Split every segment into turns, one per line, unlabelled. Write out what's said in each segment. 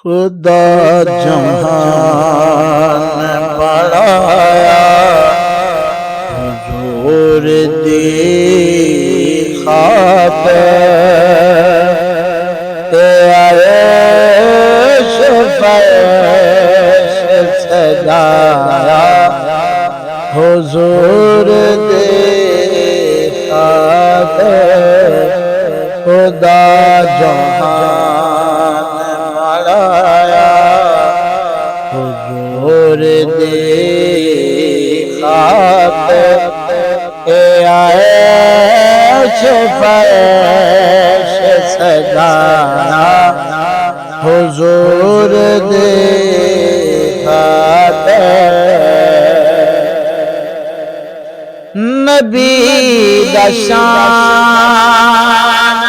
خدا جہان بڑھایا حضور دی خاطر آئے فرش سجایا حضور دی خاطر خدا جہان بڑھایا حضور دی خاطر آئے فرش سجایا حضور دی خاطر نبی دا شان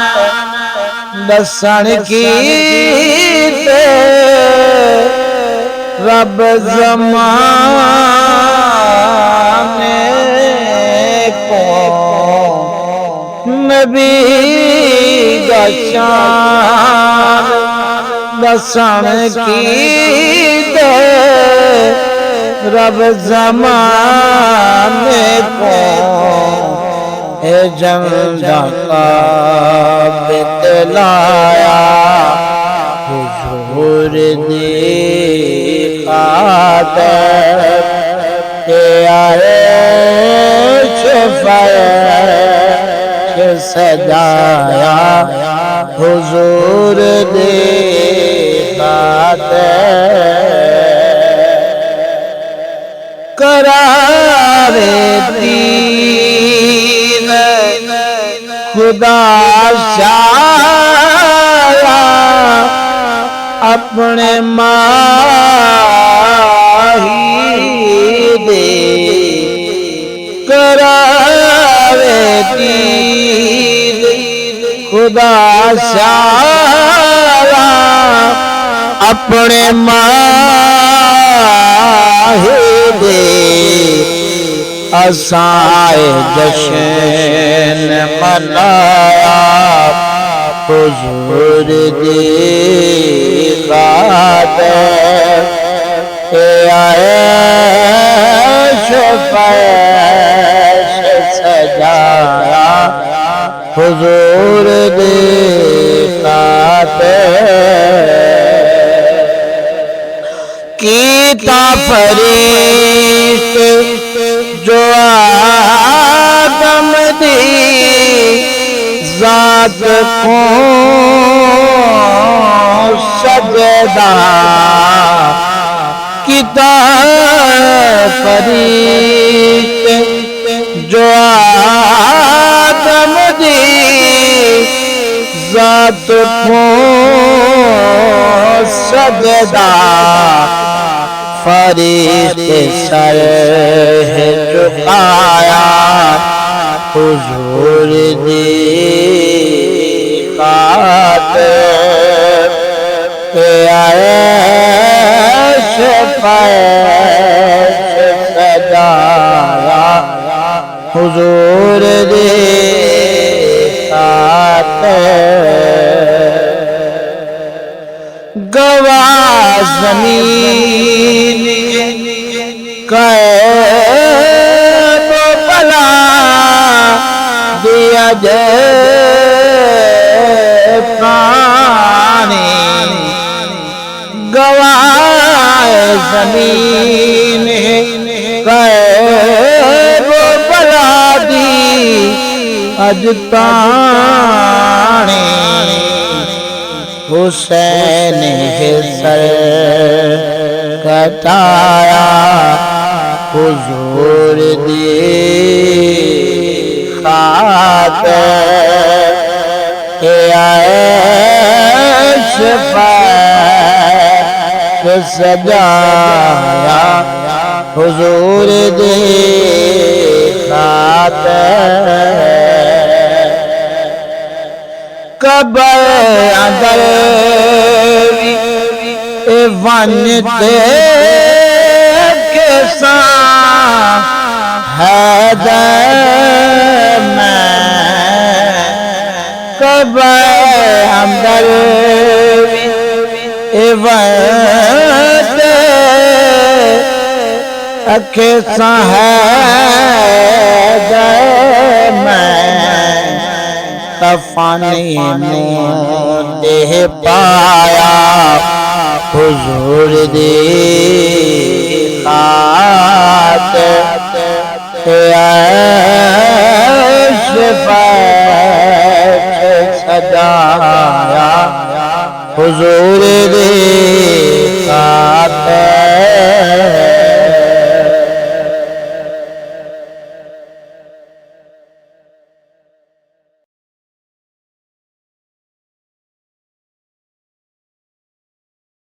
دسن کیتے رب زمانے کو نبی دا شان دسن کیتے رب زمانے کو اے جمدہ کا بتلایا حضور دی خاطر آئے فرش سجایا حضور دی خاطر قرار دین خدا شایا اپنے ماہی دے قرار دین خدا شایا اپنے ماہی دے اسائے جشن منایا حضور دی خاطر آئے فرش سجایا حضور دی خاطر کیتا فرشت جو آدم دی ذات کو سجدہ کیتا فرشت جو آدم دی ذات کو سجدہ فرشت سر جھکایا حضور دی خاطر آئے فرش سجایا حضور دی خاطر گواہ زمین قید و بلا دیا جے پرانی گواہ زمین قید و بلا دی اجتانی حسین سر کٹایا حضور دی خاطر آئے فرش سجایا حضور دی خاطر قبر اندر ونتے کساں حیدر میں قبر اندر وقت اکھے ساں ہے میں تفانی مودے پایا حضور دی خاطر سجایا حضور دی خاطر